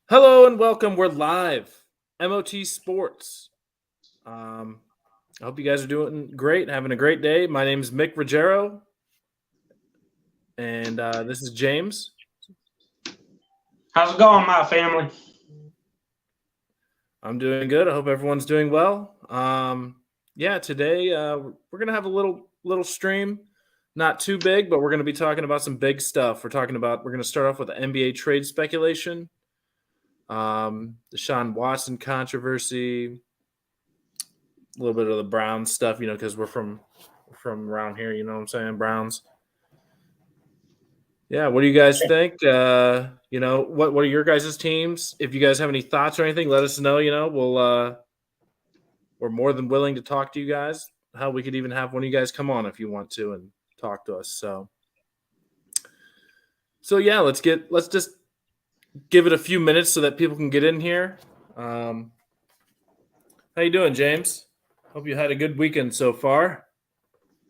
Hello and welcome. We're live. MOT Sports. Um, I hope you guys are doing great, having a great day. My name is Mick Ruggiero, and this is James. How's it going, my family? I'm doing good. I hope everyone's doing well. Today we're gonna have a little stream, not too big, but we're gonna be talking about some big stuff. We're gonna start off with the NBA trade speculation, DeSean Watson controversy, a little bit of the Browns stuff, because we're from around here. You know what I'm saying, Browns. Yeah, what do you guys think? What are your guys' teams? If you guys have any thoughts or anything, let us know. We're more than willing to talk to you guys. How we could even have one of you guys come on if you want to and talk to us. So yeah, let's just give it a few minutes so that people can get in here. How you doing, James? Hope you had a good weekend so far.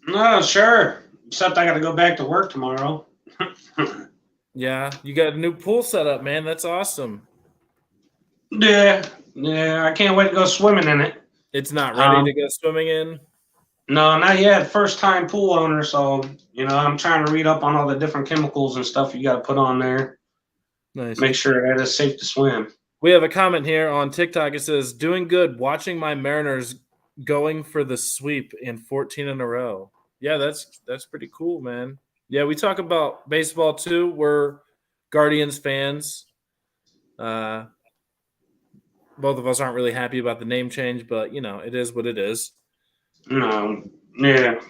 No, sure. Except I got to go back to work tomorrow. Yeah, you got a new pool set up, man. That's awesome. Yeah, I can't wait to go swimming in it. It's not ready to go swimming in? No, not yet. First time pool owner, so I'm trying to read up on all the different chemicals and stuff you got to put on there. Nice. Make sure that it's safe to swim. We have a comment here on TikTok. It says, "Doing good. Watching my Mariners going for the sweep in 14 in a row." Yeah, that's pretty cool, man. Yeah, we talk about baseball too. We're Guardians fans. Both of us aren't really happy about the name change, but it is what it is. No, yeah.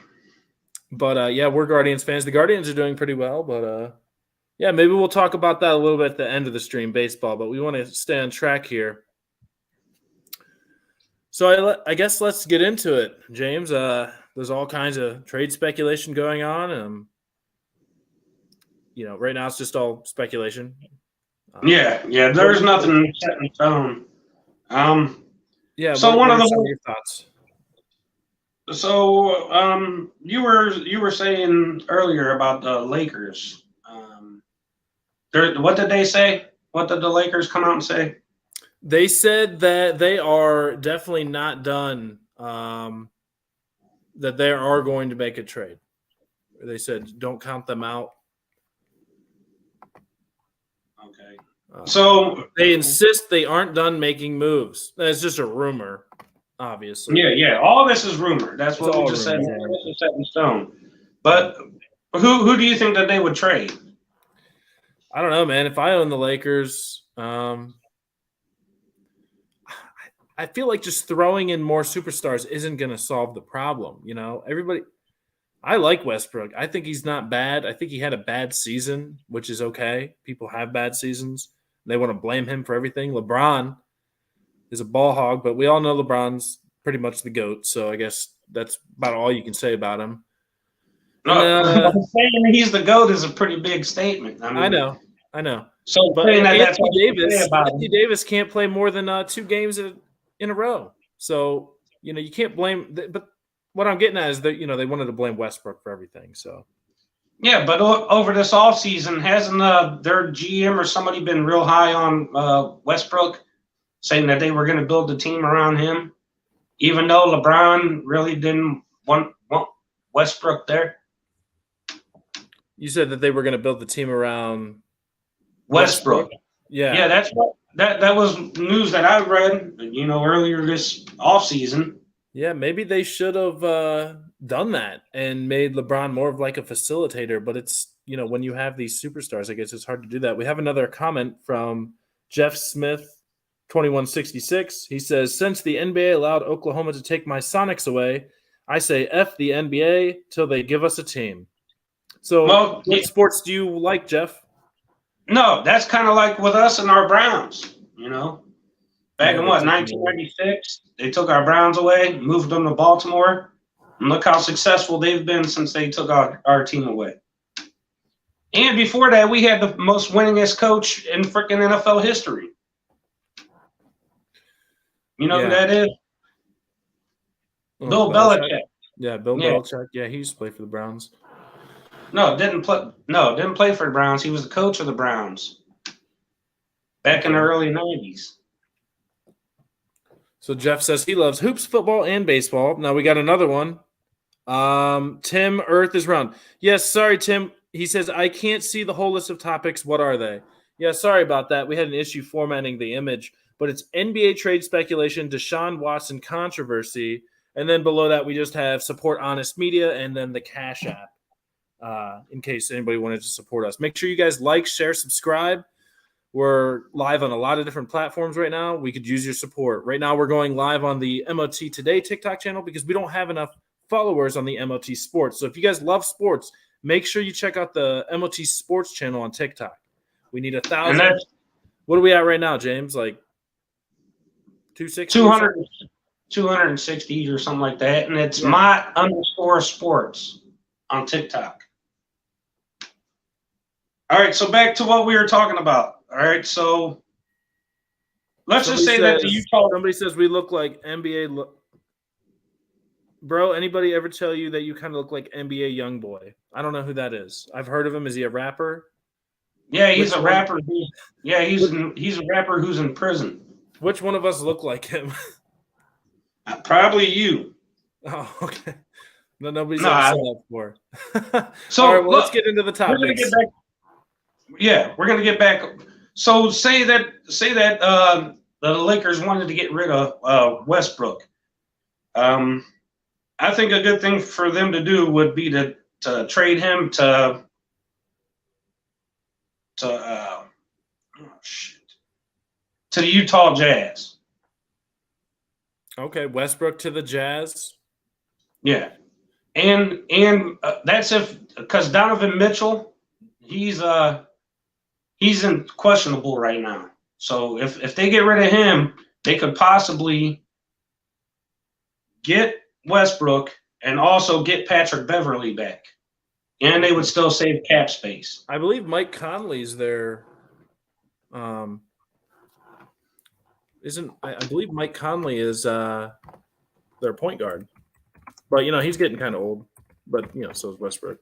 But yeah, we're Guardians fans. The Guardians are doing pretty well, but yeah, maybe we'll talk about that a little bit at the end of the stream, baseball. But we want to stay on track here. So I guess let's get into it, James. There's all kinds of trade speculation going on. Right now it's just all speculation. Yeah. There's nothing set in stone. Yeah. So what are some of your thoughts? So you were saying earlier about the Lakers. What did they say? What did the Lakers come out and say? They said that they are definitely not done. That they are going to make a trade. They said don't count them out. Okay. So they insist they aren't done making moves. That's just a rumor, obviously. Yeah. All this is rumor. That's what we just said. This is set in stone. But who do you think that they would trade? I don't know, man. If I own the Lakers, I feel like just throwing in more superstars isn't going to solve the problem. Everybody. I like Westbrook. I think he's not bad. I think he had a bad season, which is okay. People have bad seasons. They want to blame him for everything. LeBron is a ball hog, but we all know LeBron's pretty much the GOAT. So I guess that's about all you can say about him. Saying he's the GOAT is a pretty big statement. I know. So, but Anthony Davis can't play more than 2 games in a row. So you can't blame. But what I'm getting at is that they wanted to blame Westbrook for everything. So. Yeah, but over this offseason, hasn't their GM or somebody been real high on Westbrook, saying that they were going to build the team around him, even though LeBron really didn't want Westbrook there? You said that they were going to build the team around Westbrook. Yeah, that's what that was news that I read, earlier this offseason. Yeah, maybe they should have done that and made LeBron more of like a facilitator. But it's, when you have these superstars, I guess it's hard to do that. We have another comment from Jeff Smith, 2166. He says, since the NBA allowed Oklahoma to take my Sonics away, I say F the NBA till they give us a team. So what sports do you like, Jeff? No, that's kind of like with us and our Browns, Back in 1996, they took our Browns away, moved them to Baltimore, and look how successful they've been since they took our team away. And before that, we had the most winningest coach in freaking NFL history. You know who that is? Bill Belichick. Yeah, Bill Belichick. Yeah, he used to play for the Browns. No, didn't play for the Browns. He was the coach of the Browns. back in the early 90s. So Jeff says he loves hoops, football, and baseball. Now we got another one. Tim, Earth is round. Yes, sorry, Tim. He says, I can't see the whole list of topics. What are they? Yeah, sorry about that. We had an issue formatting the image, but it's NBA trade speculation, DeSean Watson controversy, and then below that we just have support honest media and then the Cash App in case anybody wanted to support us. Make sure you guys like, share, subscribe. We're live on a lot of different platforms right now. We could use your support. Right now we're going live on the MOT Today TikTok channel because we don't have enough followers on the MOT Sports. So if you guys love sports, make sure you check out the MOT Sports channel on TikTok. We need 1,000. What are we at right now, James? Like 260? 260 or something like that. And it's MOT_sports on TikTok. All right, so back to what we were talking about. All right, so let's just say that the Utah. Somebody says we look like NBA. Bro, anybody ever tell you that you kind of look like NBA Youngboy? I don't know who that is. I've heard of him. Is he a rapper? Yeah, he's a rapper. He's a rapper who's in prison. Which one of us look like him? Probably you. Oh, okay. No, nobody's ever said that before. So all right, well, let's get into the topics. We're gonna get back. So say that the Lakers wanted to get rid of Westbrook. I think a good thing for them to do would be to trade him to the Utah Jazz. Okay, Westbrook to the Jazz. Yeah, and that's because Donovan Mitchell, he's in questionable right now. So if they get rid of him, they could possibly get Westbrook and also get Patrick Beverly back, and they would still save cap space. I believe Mike Conley's there. I believe Mike Conley is their point guard, but he's getting kind of old. But so is Westbrook.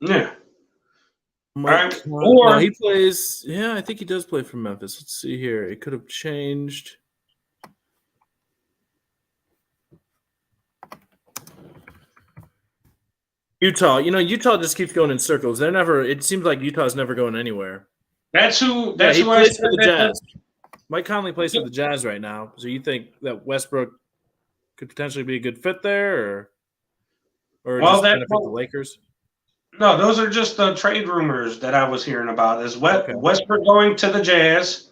Yeah. Or he plays. Yeah, I think he does play for Memphis. Let's see here. It could have changed. Utah. Utah just keeps going in circles. It seems like Utah's never going anywhere. That's who he plays for the Jazz. Mike Conley plays for the Jazz right now. So you think that Westbrook could potentially be a good fit there, or just benefit the Lakers? No, those are just the trade rumors that I was hearing about. Is Westbrook going to the Jazz?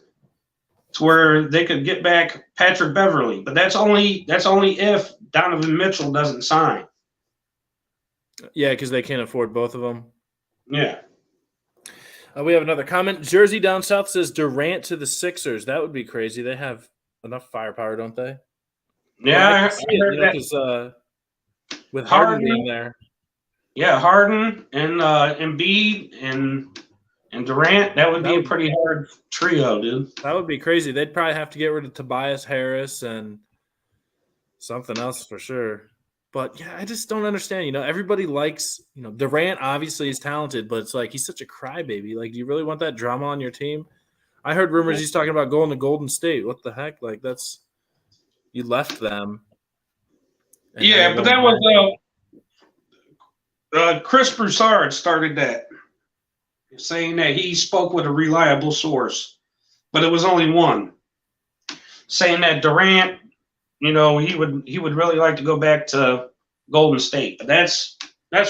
It's where they could get back Patrick Beverly, but that's only if Donovan Mitchell doesn't sign. Yeah, because they can't afford both of them. Yeah. We have another comment. Jersey down south says Durant to the Sixers. That would be crazy. They have enough firepower, don't they? Yeah, I heard that. With Harden being there. Yeah, Harden and Embiid and Durant. That would be a pretty hard trio, dude. That would be crazy. They'd probably have to get rid of Tobias Harris and something else for sure. But yeah, I just don't understand. Everybody likes, Durant obviously is talented, but it's like he's such a crybaby. Like, do you really want that drama on your team? I heard rumors he's talking about going to Golden State. What the heck? Like, you left them. Yeah, but that was Chris Broussard started that, saying that he spoke with a reliable source, but it was only one, saying that Durant, he would really like to go back to Golden State, but that's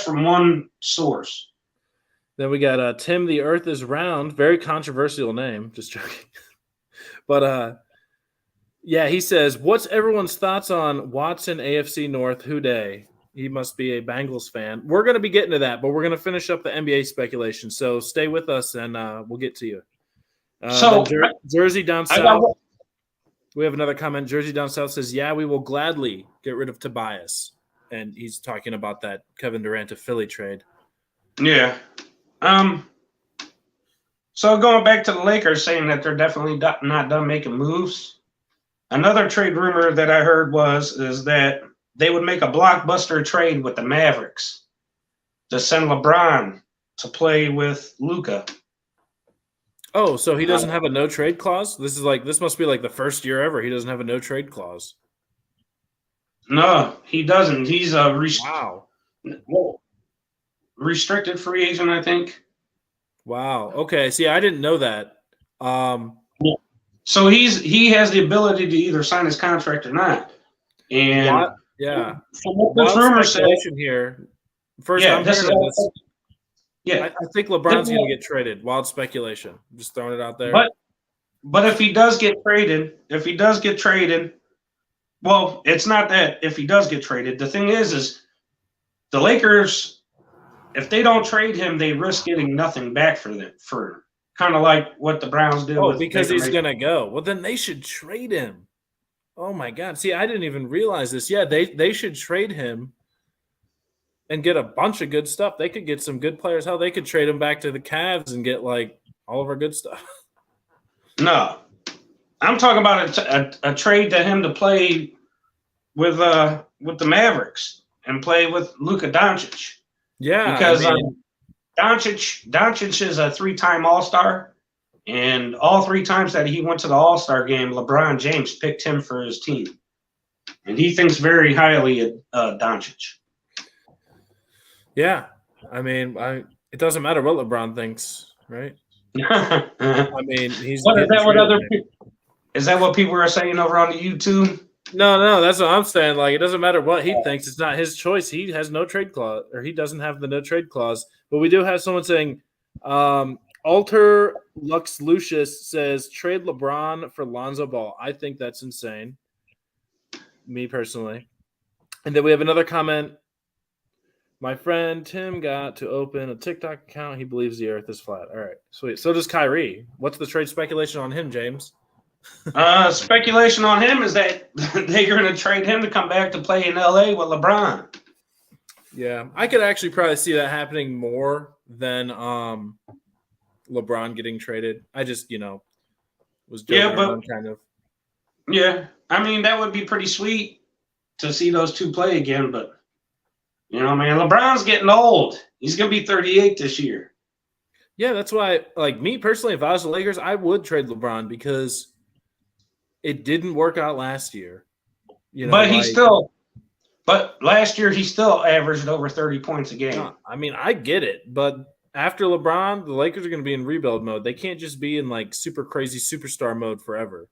from one source. Then we got Tim. The Earth is round. Very controversial name. Just joking, but yeah, he says, "What's everyone's thoughts on Watson AFC North? Who day? He must be a Bengals fan." We're going to be getting to that, but we're going to finish up the NBA speculation. So stay with us, and we'll get to you. Jersey down south. We have another comment. Jersey down south says, "Yeah, we will gladly get rid of Tobias," and he's talking about that Kevin Durant to Philly trade. Yeah. So going back to the Lakers, saying that they're definitely not done making moves. Another trade rumor that I heard is that they would make a blockbuster trade with the Mavericks to send LeBron to play with Luka. Oh, so he doesn't have a no trade clause? This must be like the first year ever he doesn't have a no trade clause. No, he doesn't. He's a Wow. restricted free agent, I think. Wow. Okay. See, I didn't know that. So he has the ability to either sign his contract or not. And yeah. from what this rumor said here. First, yeah, I'm this is hearing this. Yeah, I think LeBron's going to get traded. Wild speculation. I'm just throwing it out there. But if he does get traded, well, it's not that if he does get traded. The thing is the Lakers, if they don't trade him, they risk getting nothing back for kind of like what the Browns did. Oh, because he's going to go. Well, then they should trade him. Oh my God! See, I didn't even realize this. Yeah, they should trade him and get a bunch of good stuff. They could get some good players. Hell, they could trade him back to the Cavs and get like all of our good stuff. No, I'm talking about a trade to him to play with the Mavericks and play with Luka Doncic. Yeah, because Doncic is a 3-time All-Star, and all 3 times that he went to the All-Star game, LeBron James picked him for his team, and he thinks very highly of Doncic. Yeah, I mean, it doesn't matter what LeBron thinks, right? I mean, he's. Is that what people are saying over on the YouTube? No, that's what I'm saying. Like, it doesn't matter what he thinks; it's not his choice. He has no trade clause, or he doesn't have the no trade clause. But we do have someone saying, Alter Lux Lucius says trade LeBron for Lonzo Ball. I think that's insane. Me personally. And then we have another comment. My friend Tim got to open a TikTok account. He believes the earth is flat. All right, sweet. So does Kyrie. What's the trade speculation on him, James? Speculation on him is that they're going to trade him to come back to play in LA with LeBron. Yeah, I could actually probably see that happening more than LeBron getting traded. I just, was joking around kind of. Yeah, I mean, that would be pretty sweet to see those two play again, but, man, LeBron's getting old. He's going to be 38 this year. Yeah, that's why, like, me personally, if I was the Lakers, I would trade LeBron because it didn't work out last year. But last year he still averaged over 30 points a game. I mean, I get it, but after LeBron, the Lakers are going to be in rebuild mode. They can't just be in like super crazy superstar mode forever,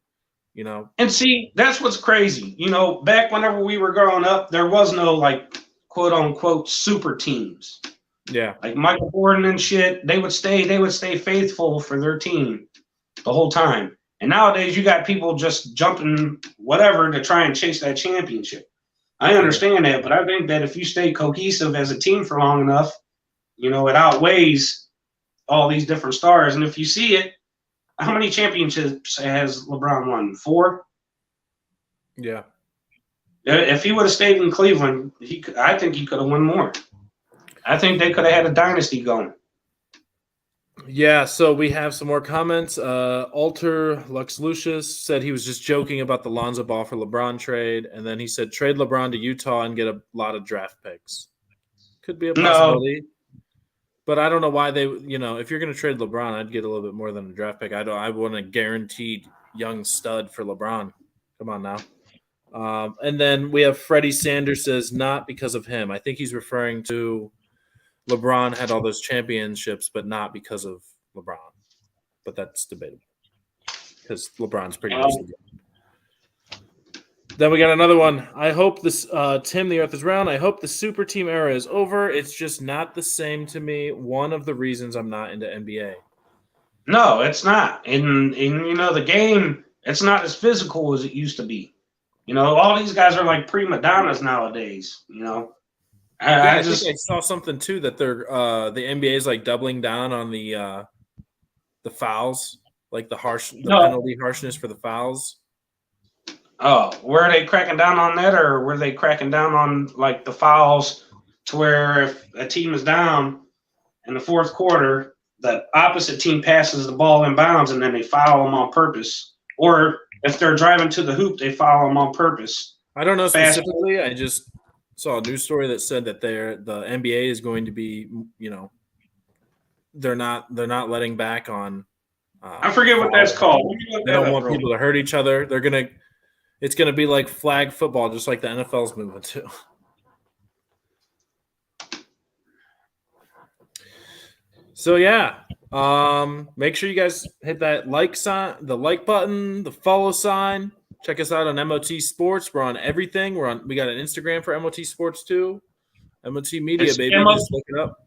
And see, that's what's crazy. Back whenever we were growing up, there was no like quote unquote super teams. Yeah. Like Michael Jordan and shit, they would stay faithful for their team the whole time. And nowadays you got people just jumping whatever to try and chase that championship. I understand that, but I think that if you stay cohesive as a team for long enough, it outweighs all these different stars. And if you see it, how many championships has LeBron won? 4? Yeah. If he would have stayed in Cleveland, I think he could have won more. I think they could have had a dynasty going. Yeah, so we have some more comments. Alter Lux Lucius said he was just joking about the Lonzo Ball for LeBron trade, and then he said trade LeBron to Utah and get a lot of draft picks. Could be a possibility. But I don't know why they, if you're going to trade LeBron, I'd get a little bit more than a draft pick. I want a guaranteed young stud for LeBron. Come on now. And then we have Freddie Sanders says not because of him. I think he's referring to LeBron had all those championships, but not because of LeBron. But that's debatable because LeBron's pretty much the game. Then we got another one. I hope this Tim, the earth is round. I hope the super team era is over. It's just not the same to me. One of the reasons I'm not into NBA. No, it's not. And the game, it's not as physical as it used to be. All these guys are like prima donnas nowadays, I think I saw something too that they're the NBA is like doubling down on the fouls, like the penalty harshness for the fouls. Oh, were they cracking down on that, or were they cracking down on like the fouls to where if a team is down in the fourth quarter, the opposite team passes the ball in bounds and then they foul them on purpose, or if they're driving to the hoop, they foul them on purpose. I don't know specifically. I just saw a news story that said that the NBA is going to be, they're not letting back on I forget what that's called. They don't want people to hurt each other. It's gonna be like flag football, just like the NFL's moving to. So yeah, make sure you guys hit that like sign, the like button, the follow sign. Check us out on MOT Sports. We're on everything. We got an Instagram for MOT Sports too. MOT Media, It's baby. Just look it up.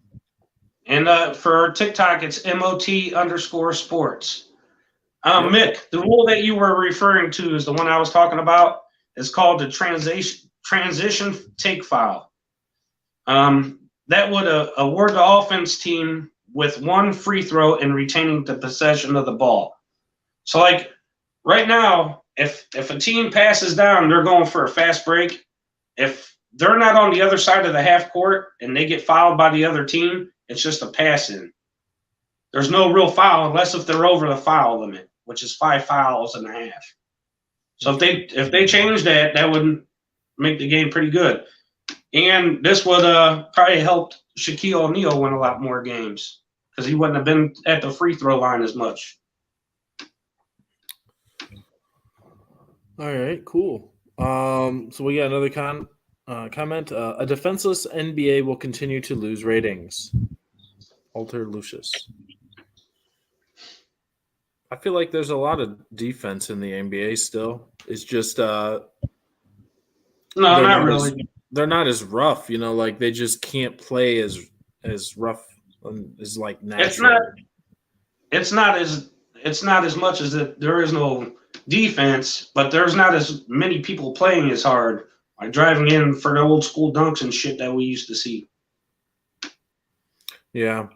And for TikTok, it's MOT_sports. Mick, the rule that you were referring to is the one I was talking about. It's called the transition take foul. That would award the offense team with one free throw and retaining the possession of the ball. So, like right now, if a team passes down, they're going for a fast break. If they're not on the other side of the half court and they get fouled by the other team, it's just a pass in. There's no real foul unless if they're over the foul limit, which is 5 fouls and a half. So if they change that, that would make the game pretty good. And this would probably help Shaquille O'Neal win a lot more games because he wouldn't have been at the free throw line as much. All right, cool. So we got another comment. A defenseless NBA will continue to lose ratings. Alter Lucius. I feel like there's a lot of defense in the NBA still. It's just no, not really. They're not as rough, like they just can't play as rough as like natural. It's not as much as that there is no defense, but there's not as many people playing as hard, like driving in for the old school dunks and shit that we used to see. Yeah.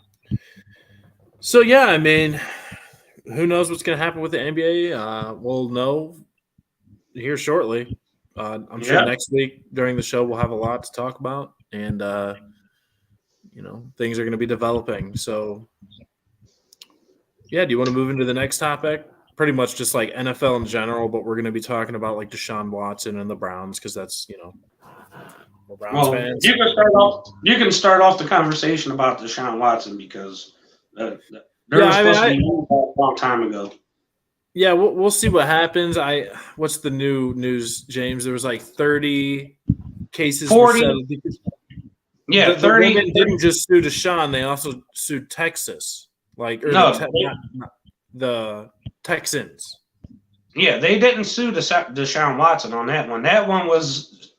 So yeah, I mean, who knows what's going to happen with the NBA? We'll know here shortly. I'm sure next week during the show we'll have a lot to talk about, and things are going to be developing. So, yeah, do you want to move into the next topic? Pretty much just like NFL in general, but we're going to be talking about like DeSean Watson and the Browns because that's we're Browns fans. You can start off the conversation about DeSean Watson because there was supposed to be a long time ago. Yeah, we'll see what happens. What's the new news, James? There was like 30 cases. 40. Yeah, 30. The women didn't just sue DeSean; they also sued Texas. The Texans. Yeah, they didn't sue DeSean Watson on that one. That one was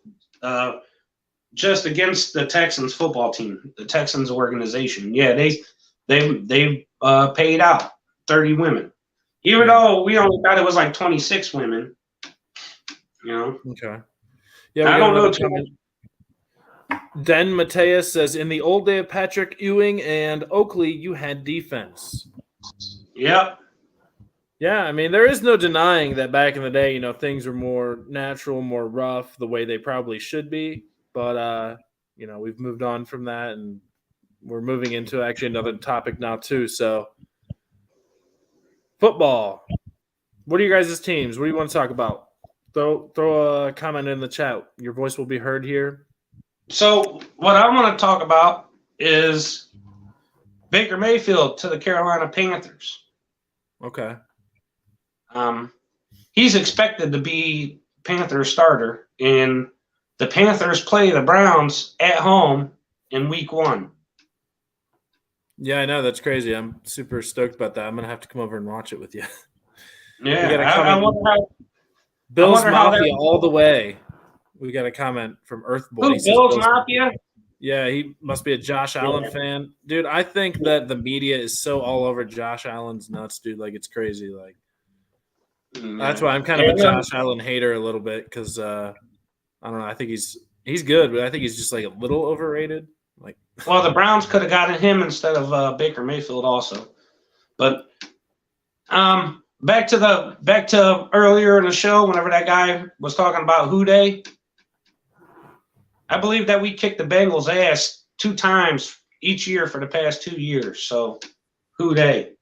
just against the Texans football team, the Texans organization. Yeah, they paid out 30 women. Even though we only thought it was like 26 women, Okay. Yeah, I don't know. Den Mateus says, in the old day of Patrick Ewing and Oakley, you had defense. Yep. Yeah, I mean, there is no denying that back in the day, things were more natural, more rough, the way they probably should be. But, we've moved on from that, and we're moving into actually another topic now, too. So, football. What are your guys' teams? What do you want to talk about? Throw a comment in the chat. Your voice will be heard here. So what I want to talk about is Baker Mayfield to the Carolina Panthers. Okay. He's expected to be Panthers starter, and the Panthers play the Browns at home in week 1. Yeah, I know. That's crazy. I'm super stoked about that. I'm going to have to come over and watch it with you. Yeah, I wonder how – Bills Mafia all the way. We got a comment from Earthboy. Bills Mafia? Yeah, he must be a Josh Allen fan. Dude, I think that the media is so all over Josh Allen's nuts, dude. Like, it's crazy. Like, that's why I'm kind of a Josh Allen hater a little bit because, I don't know. I think he's good, but I think he's just, like, a little overrated. Like, well, the Browns could have gotten him instead of Baker Mayfield also. But back to earlier in the show, whenever that guy was talking about Who Day, I believe that we kicked the Bengals' ass 2 times each year for the past 2 years. So, Who Day?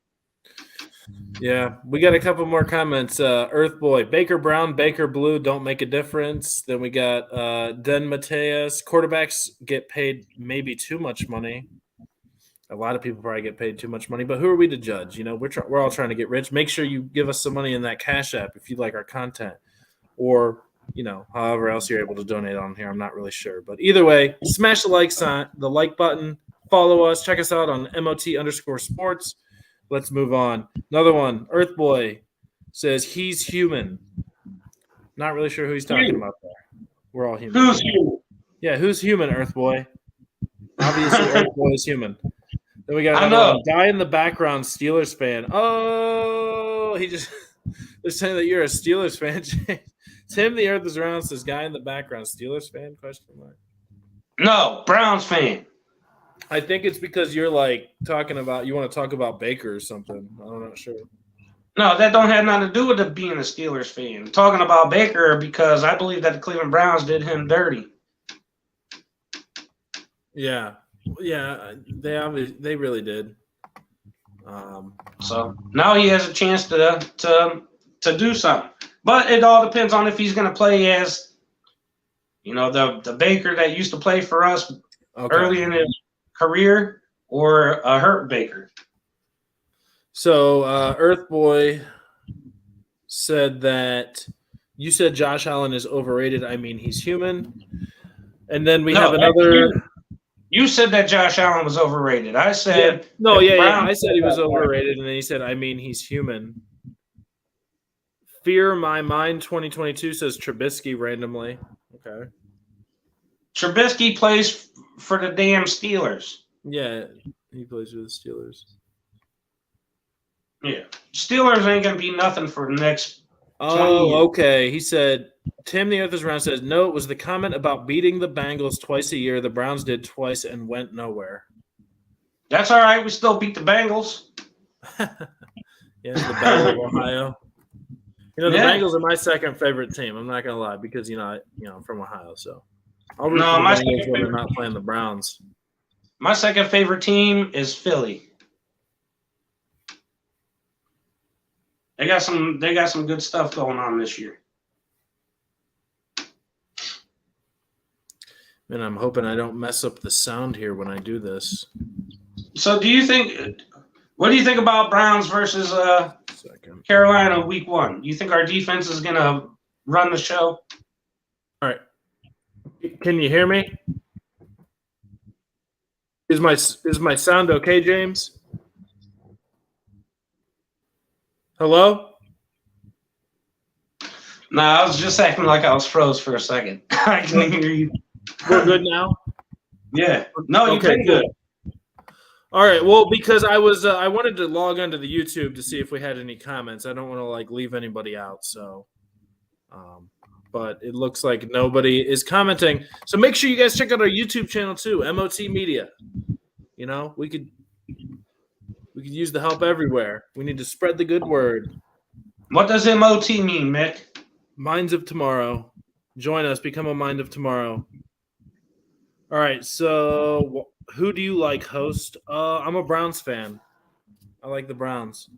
Yeah, we got a couple more comments. Earthboy, Baker Brown, Baker Blue don't make a difference. Then we got Den Mateus. Quarterbacks get paid maybe too much money. A lot of people probably get paid too much money, but who are we to judge? You know, we're all trying to get rich. Make sure you give us some money in that Cash App if you like our content, or you know, however else you're able to donate on here. I'm not really sure, but either way, smash the like sign, the like button, follow us, check us out on MOT_sports. Let's move on. Another one, Earth Boy says he's human. Not really sure who he's talking about there. We're all human. Who's human? Yeah, who's human, Earth Boy? Obviously, Earth Boy is human. Then we got another one. Guy in the background, Steelers fan. Oh, he just they're saying that you're a Steelers fan. Tim the Earth is around says guy in the background, Steelers fan? Question mark. No, Browns fan. I think it's because you're like talking about you want to talk about Baker or something. I'm not sure. No, that don't have nothing to do with it being a Steelers fan. I'm talking about Baker because I believe that the Cleveland Browns did him dirty. Yeah, they really did. So now he has a chance to do something, but it all depends on if he's going to play as, you know, the Baker that used to play for us early in his career, or a hurt Baker. So Earth Boy said that you said Josh Allen is overrated. I mean, he's human. And then we have another. You said that Josh Allen was overrated. I said I said he was overrated, and then he said, I mean, he's human. Fear My Mind 2022 says Trubisky randomly. Okay. Trubisky plays for the damn Steelers. Yeah, he plays for the Steelers. Yeah. Steelers ain't going to be nothing for the next 20 years. Okay. He said, Tim the Earth is Around says, no, it was the comment about beating the Bengals twice a year. The Browns did twice and went nowhere. That's all right. We still beat the Bengals. Yeah, the Battle of Ohio. You know, the Bengals are my second favorite team. I'm not going to lie because, I'm from Ohio, so. I'll root for the Bengals when they're not playing the Browns. My second favorite team is Philly. They got some good stuff going on this year. And I'm hoping I don't mess up the sound here when I do this. So what do you think about Browns versus Carolina week 1? Do you think our defense is going to run the show? All right. Can you hear me? Is my sound okay, James? Hello? No, I was just acting like I was froze for a second. I can hear you. We're good now? Yeah. No, you've been good. All right. Well, because I wanted to log onto the YouTube to see if we had any comments. I don't want to leave anybody out. So, but it looks like nobody is commenting. So make sure you guys check out our YouTube channel too, MOT Media. You know, we could use the help everywhere. We need to spread the good word. What does MOT mean, Mick? Minds of Tomorrow. Join us. Become a Mind of Tomorrow. All right. So who do you like host? I'm a Browns fan. I like the Browns.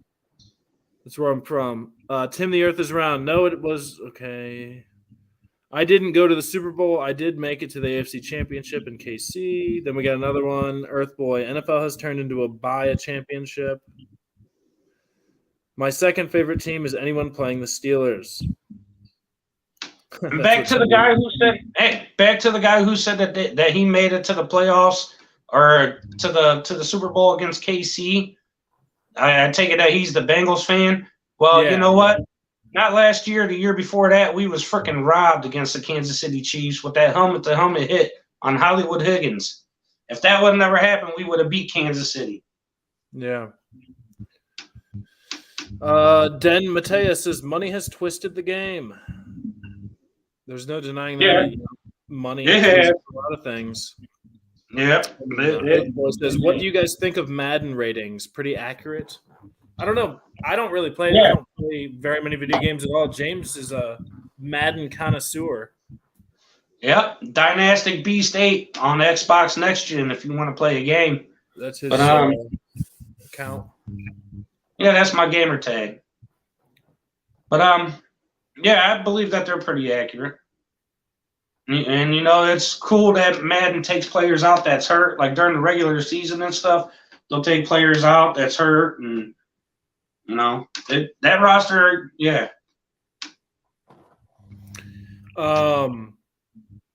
That's where I'm from. Tim the Earth is Round. No, it was okay. I didn't go to the Super Bowl. I did make it to the AFC Championship in KC. Then we got another one. Earth Boy. NFL has turned into a championship. My second favorite team is anyone playing the Steelers. Back to the guy who said that he made it to the playoffs or to the Super Bowl against KC. I take it that he's the Bengals fan. Well, You know what? Not last year, the year before that, we was freaking robbed against the Kansas City Chiefs with that helmet-to-helmet hit on Hollywood Higgins. If that would never happened, we would have beat Kansas City. Yeah. Den Mateus says money has twisted the game. There's no denying that. Yeah. Money twists a lot of things. Yep. Says, what do you guys think of Madden ratings? Pretty accurate? I don't know. I don't really play. Yeah. I don't play very many video games at all. James is a Madden connoisseur. Yep. Dynastic Beast 8 on Xbox Next Gen if you want to play a game. That's his account. Yeah, that's my gamer tag. But yeah, I believe that they're pretty accurate. And it's cool that Madden takes players out that's hurt, like during the regular season and stuff. They'll take players out that's hurt, and that roster. Yeah.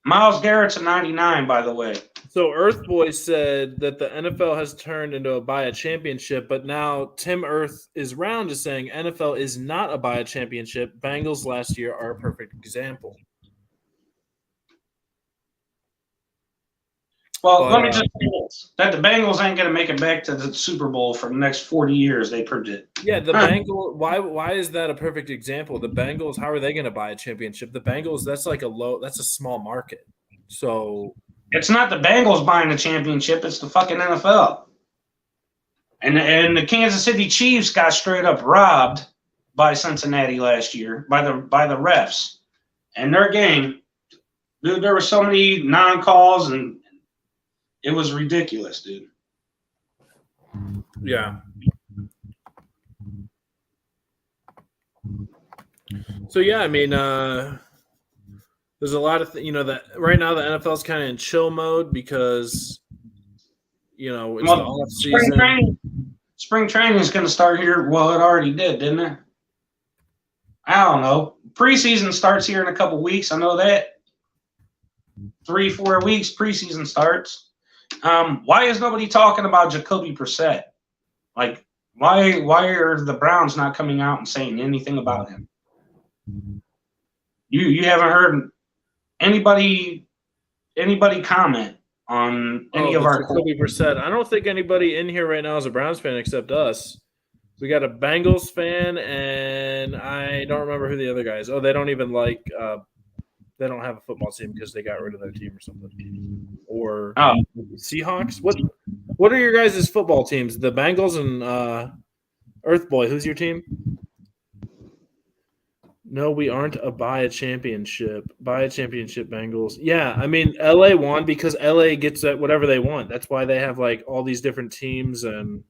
Myles Garrett's a 99, by the way. So Earthboy said that the NFL has turned into a buy a championship, but now Tim Earth is round to saying NFL is not a buy a championship. Bengals last year are a perfect example. Well, let me just say this: that the Bengals ain't going to make it back to the Super Bowl for the next 40 years. They predict. Yeah, the Bengals. Why is that a perfect example? The Bengals. How are they going to buy a championship? The Bengals. That's a small market. So it's not the Bengals buying the championship. It's the fucking NFL. And the Kansas City Chiefs got straight up robbed by Cincinnati last year by the refs. And their game, dude, there were so many non-calls and it was ridiculous, dude. Yeah. So yeah, I mean, there's a lot of that right now the NFL is kind of in chill mode because it's the off season. Spring training is going to start here. Well, it already did, didn't it? I don't know. Preseason starts here in a couple weeks. I know that. 3-4 weeks preseason starts. Why is nobody talking about Jacoby Brissett? Like, why are the Browns not coming out and saying anything about him? You haven't heard anybody comment on any of our Jacoby Brissett. I don't think anybody in here right now is a Browns fan except us. We got a Bengals fan, and I don't remember who the other guy is. Oh, they don't even they don't have a football team because they got rid of their team or something. Or Seahawks. What are your guys' football teams? The Bengals and Earthboy. Who's your team? No, we aren't a buy a championship. Buy a championship, Bengals. Yeah, I mean, LA won because LA gets whatever they want. That's why they have all these different teams and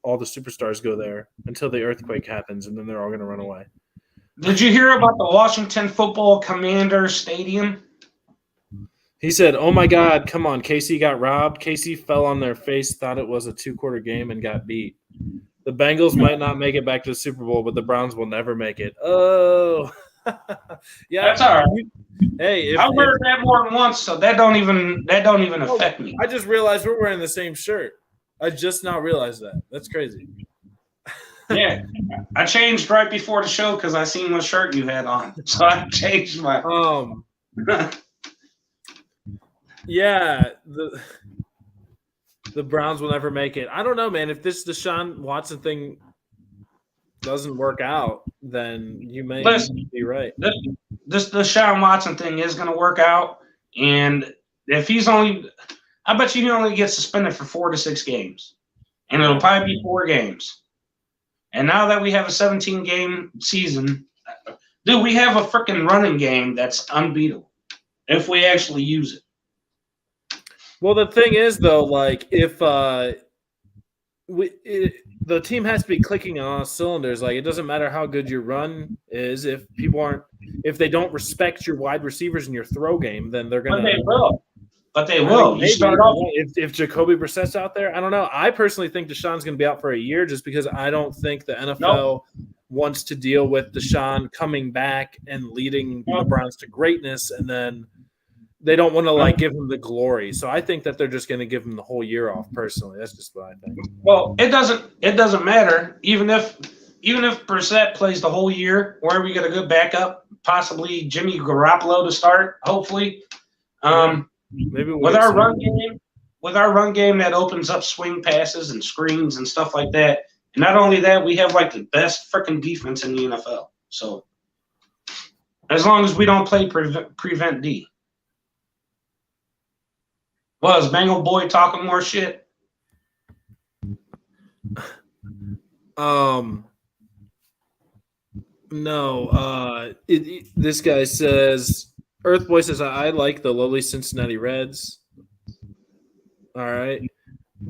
all the superstars go there until the earthquake happens, and then they're all going to run away. Did you hear about the Washington Football Commanders Stadium? He said, "Oh my God, come on, KC got robbed. KC fell on their face, thought it was a 2-quarter game, and got beat. The Bengals might not make it back to the Super Bowl, but the Browns will never make it." Oh, yeah, that's all right. Hey, I've heard that more than once, so that don't even affect me. I just realized we're wearing the same shirt. I just now realized that. That's crazy. Yeah, I changed right before the show because I seen what shirt you had on, so I changed my. Yeah, the Browns will never make it. I don't know, man. If this DeSean Watson thing doesn't work out, then you may be right. This DeSean Watson thing is going to work out, and if I bet you he only gets suspended for 4 to 6 games, and it'll probably be 4 games. And now that we have a 17-game season, dude, we have a freaking running game that's unbeatable if we actually use it. Well, the thing is, though, if the team has to be clicking on all cylinders, it doesn't matter how good your run is. If they don't respect your wide receivers and your throw game, then they're gonna. But they will. But they will. You start off if Jacoby Brissett's out there. I don't know. I personally think DeSean's going to be out for a year, just because I don't think the NFL wants to deal with DeSean coming back and leading the Browns to greatness, and then they don't want to give him the glory. So I think that they're just going to give him the whole year off. Personally, that's just what I think. Well, it doesn't matter. Even if Brissett plays the whole year, where we get a good backup, possibly Jimmy Garoppolo to start, hopefully. Maybe with our run game that opens up swing passes and screens and stuff like that. And not only that, we have the best freaking defense in the NFL. So as long as we don't play prevent D. Was Bengal boy talking more shit? No. This guy says, Earthboy says, I like the lowly Cincinnati Reds. All right.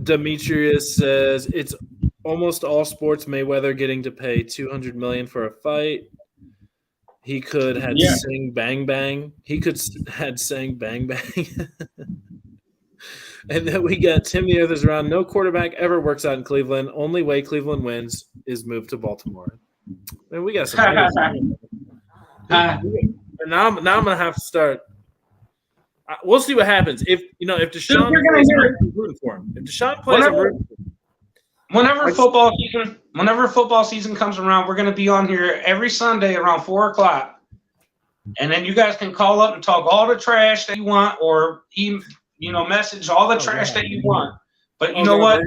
Demetrius says, it's almost all sports. Mayweather getting to pay $200 million for a fight. He could had Sing Bang Bang. He could had Sang Bang Bang. And then we got Tim the Earth is around. No quarterback ever works out in Cleveland. Only way Cleveland wins is move to Baltimore. Man, we got some haters. Now I'm gonna have to start. We'll see what happens. If DeSean plays, I'm rooting for him. If DeSean plays, I'm rooting for him. Whenever football season comes around, we're going to be on here every Sunday around 4:00, and then you guys can call up and talk all the trash that you want, or message all the trash that you want. But you know what?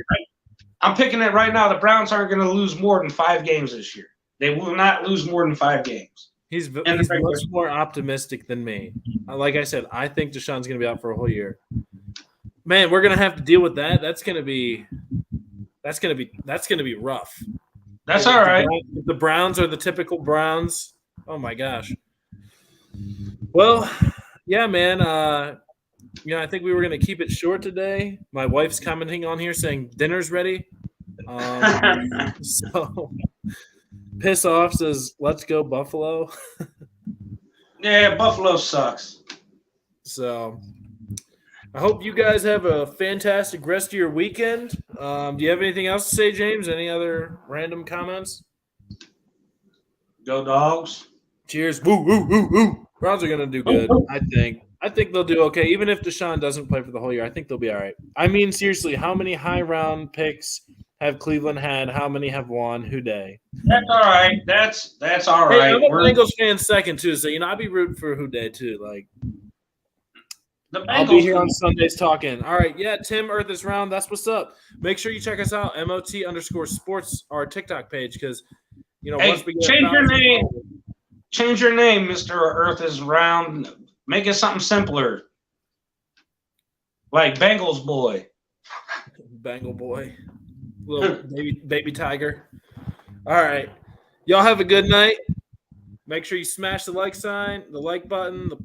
I'm picking it right now. The Browns aren't going to lose more than 5 games this year. They will not lose more than 5 games. He's much more optimistic than me. Like I said, I think DeSean's going to be out for a whole year. Man, we're going to have to deal with that. That's going to be rough. That's all right. The Browns are the typical Browns. Oh my gosh. Well, yeah, man. I think we were going to keep it short today. My wife's commenting on here saying dinner's ready. So Piss Off says, let's go Buffalo. Yeah, Buffalo sucks. So I hope you guys have a fantastic rest of your weekend. Do you have anything else to say, James? Any other random comments? Go Dogs. Cheers. Woo, woo, woo, woo. Browns are going to do good, I think. I think they'll do okay. Even if DeSean doesn't play for the whole year, I think they'll be all right. I mean, seriously, how many high-round picks have Cleveland had? How many have won? Who day? That's all right. That's all right. I'm a Bengals fan second, too, so, I'll be rooting for who day, too. Like, I'll be here on Sundays talking. All right, yeah, Tim Earth is round. That's what's up. Make sure you check us out, MOT_sports, our TikTok page, because, once we get change your name. Change your name, Mr. Earth is round. Make it something simpler. Like Bengals boy. Bengal boy. Little baby tiger. All right. Y'all have a good night. Make sure you smash the like sign, the like button, the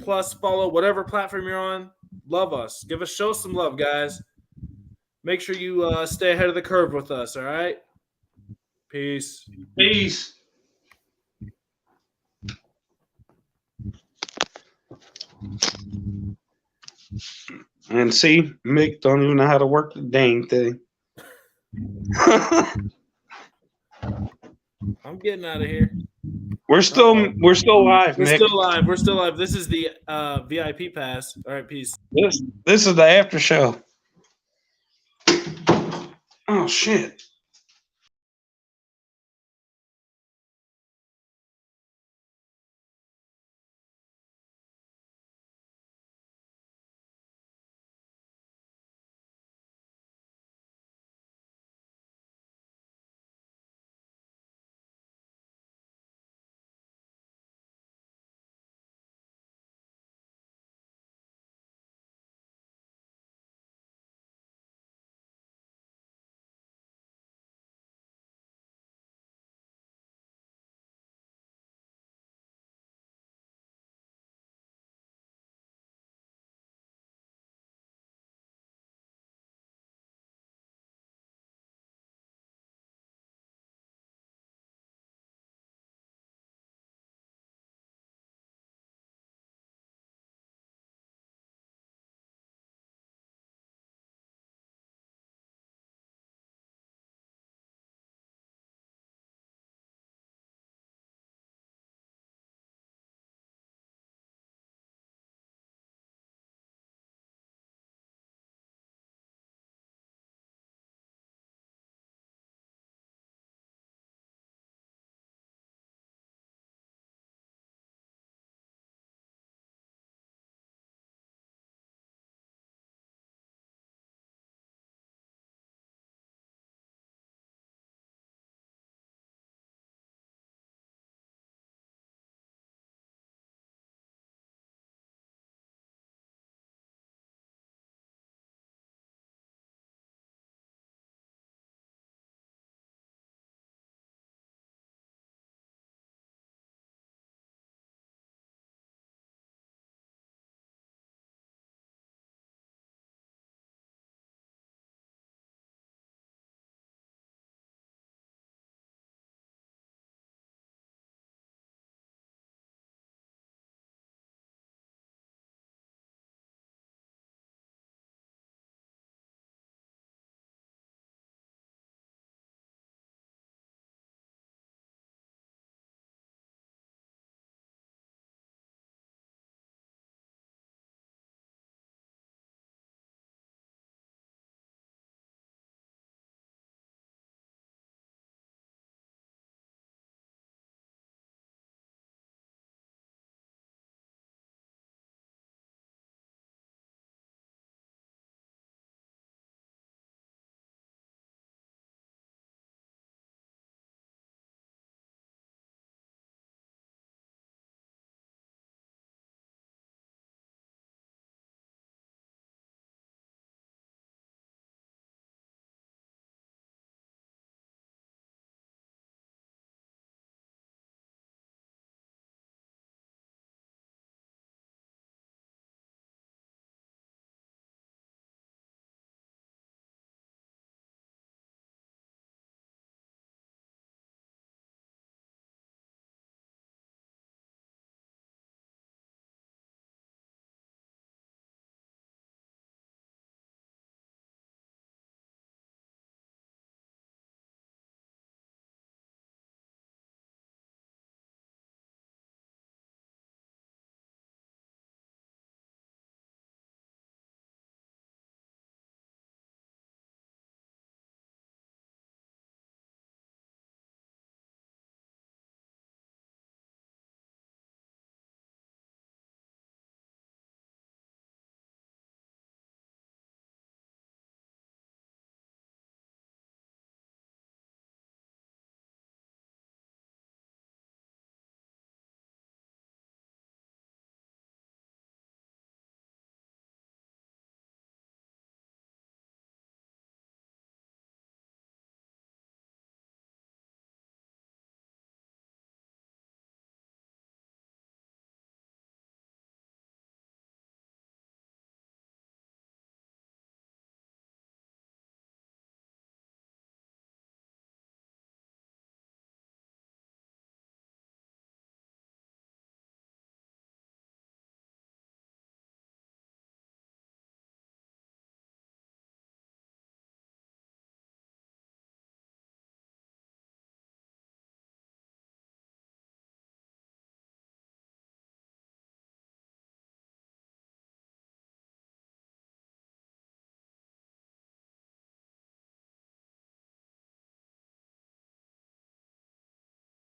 plus, follow, whatever platform you're on. Love us. Show some love, guys. Make sure you stay ahead of the curve with us, all right? Peace. Peace. And see, Mick don't even know how to work the dang thing. I'm getting out of here. We're still live, Mick. We're still live. This is the VIP pass. All right, peace. This is the after show. Oh shit.